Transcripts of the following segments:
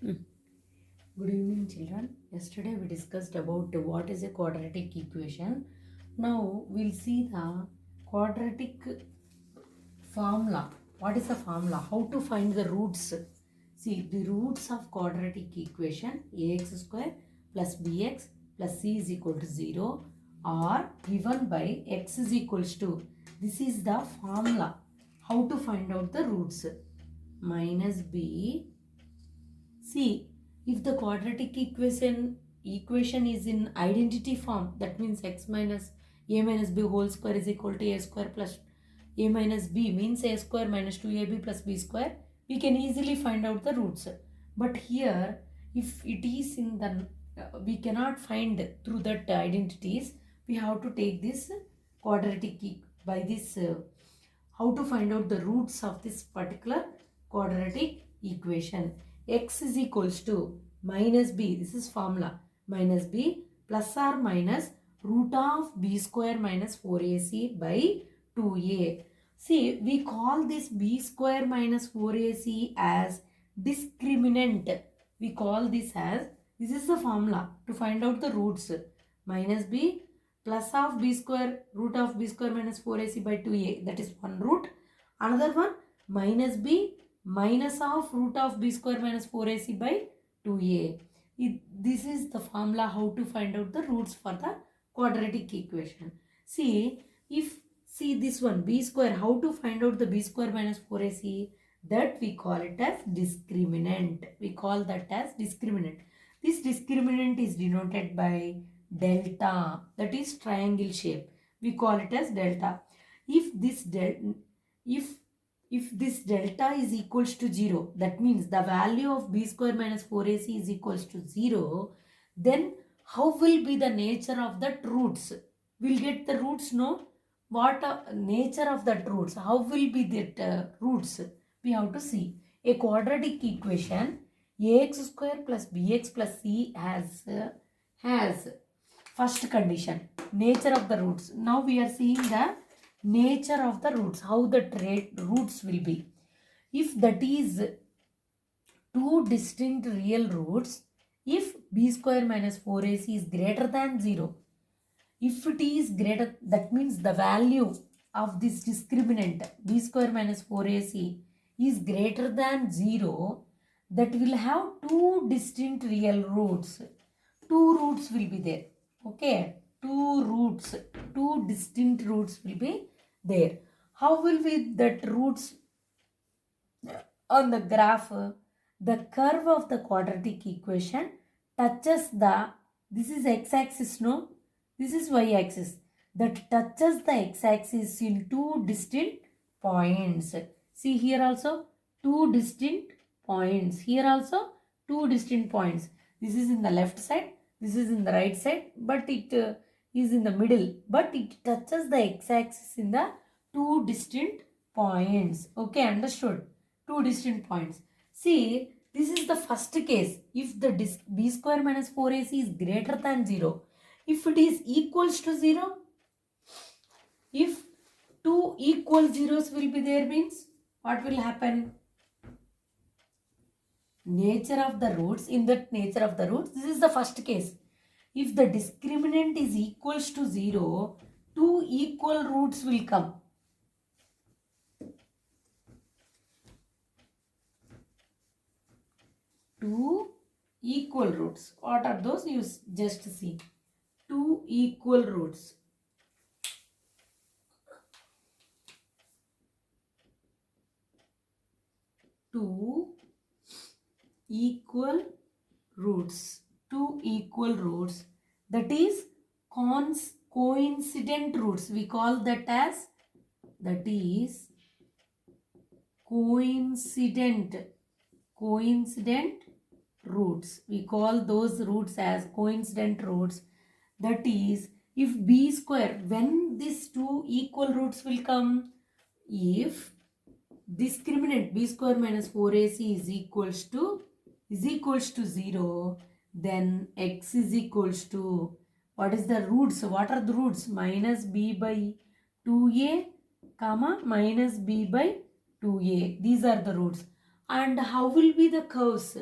Mm. Good evening, children. Yesterday we discussed about what is a quadratic equation. Now we'll see the quadratic formula. What is the formula? How to find the roots? See, the roots of quadratic equation ax square plus bx plus c is equal to 0 are given by x is equals to. This is the formula. How to find out the roots? Minus b. See, if the quadratic equation is in identity form, that means x minus a minus b whole square is equal to a square plus a minus b means a square minus 2ab plus b square. We can easily find out the roots. But here, if it is in the, we cannot find through that identities. We have to take this quadratic by this how to find out the roots of this particular quadratic equation. X is equals to minus b, this is formula, minus b plus or minus root of b square minus 4ac by 2a. See, we call this b square minus 4ac as discriminant. We call this as, this is the formula to find out the roots. Minus b plus of b square root of b square minus 4ac by 2a, that is one root. Another one minus b minus of root of b square minus 4ac by 2a. This is the formula how to find out the roots for the quadratic equation. See, if see this one b square, how to find out the b square minus 4ac? That we call it as discriminant. We call that as discriminant. This discriminant is denoted by delta, that is triangle shape. We call it as delta. If this if this delta is equals to 0, that means the value of b square minus 4ac is equals to 0, then how will be the nature of the roots? We'll get the roots, no? What nature of the roots? How will be that roots? We have to see. A quadratic equation ax square plus bx plus c has first condition, nature of the roots. Now we are seeing the nature of the roots, how the roots will be. If that is two distinct real roots, if b square minus 4ac is greater than 0, if it is greater, that means the value of this discriminant b square minus 4ac is greater than 0, that will have two distinct real roots. Two roots will be there. Okay, two distinct roots will be there. How will be that roots on the graph? The curve of the quadratic equation touches the, this is x-axis, no? This is y-axis. That touches the x-axis in two distinct points. See here also two distinct points. Here also two distinct points. This is in the left side. This is in the right side. But it is in the middle. But it touches the x-axis in the two distinct points. Okay, understood? Two distinct points. See, this is the first case. If the b square minus 4ac is greater than 0, if it is equals to 0, if two equal zeros will be there means what will happen? Nature of the roots, in that nature of the roots, this is the first case. If the discriminant is equals to 0, two equal roots will come. Two equal roots. What are those? You just see. Two equal roots. Two equal roots. Two equal roots. That is coincident roots. We call that as, that is coincident roots. We call those roots as coincident roots. That is, if b square, when these two equal roots will come, if discriminant b square minus 4ac is equals to 0, then x is equals to, what is the roots? What are the roots? Minus b by 2a comma minus b by 2a. These are the roots. And how will be the curves?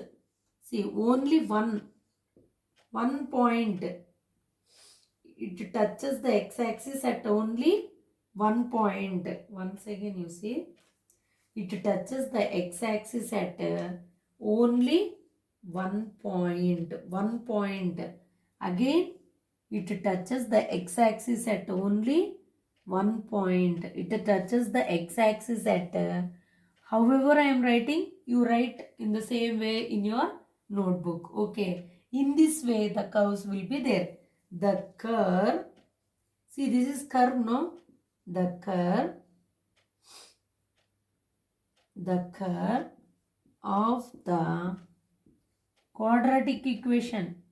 See, only one point. It touches the x-axis at only one point. Once again, you see, it touches the x-axis at only one point. One point. Again, it touches the x-axis at only one point. It touches the x-axis at however I am writing, you write in the same way in your notebook. Okay. In this way, the curves will be there. The curve, see, this is curve, no? The curve of the quadratic equation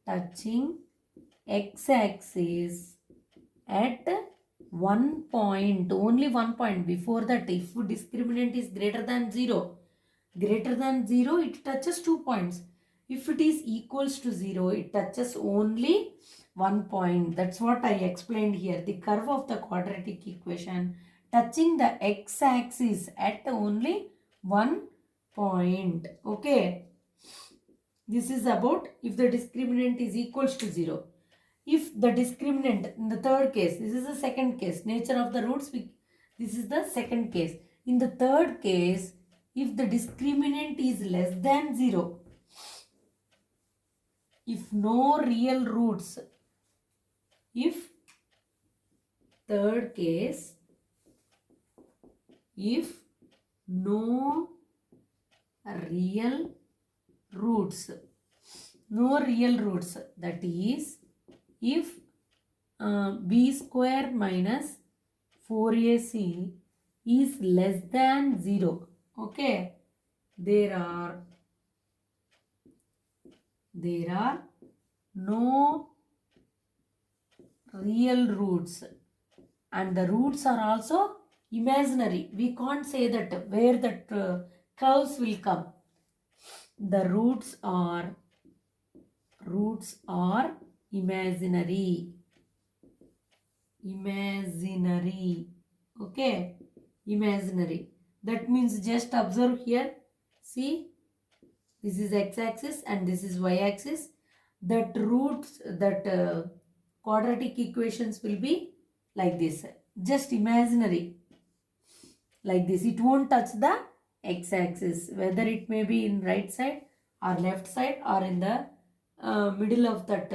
touching x-axis at one point, only one point. Before that, if discriminant is greater than 0, it touches 2 points. If it is equals to 0, it touches only 1 point. That's what I explained here. The curve of the quadratic equation touching the x-axis at only 1 point. Okay. This is about if the discriminant is equals to 0. If the discriminant, in the third case, this is the second case, nature of the roots, this is the second case. In the third case, if the discriminant is less than 0, if no real roots, if third case, if no real roots, that is, if b square minus 4ac is less than 0, okay, there are no real roots, and the roots are also imaginary. We can't say that where that curves will come. The roots are imaginary. Okay, imaginary. That means just observe here. See, this is x-axis and this is y-axis. That roots, quadratic equations will be like this. Just imaginary. Like this. It won't touch the x-axis. Whether it may be in right side or left side or in the middle of that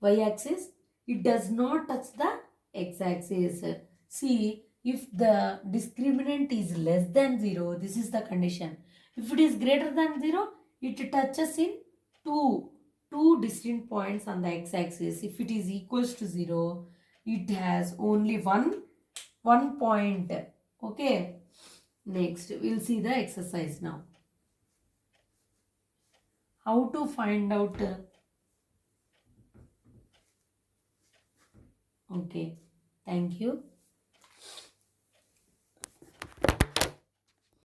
y-axis. It does not touch the x-axis. See, if the discriminant is less than 0, this is the condition. If it is greater than 0, it touches in two distinct points on the x-axis. If it is equals to 0, it has only one point. Okay. Next, we'll see the exercise now. How to find out. Okay. Thank you.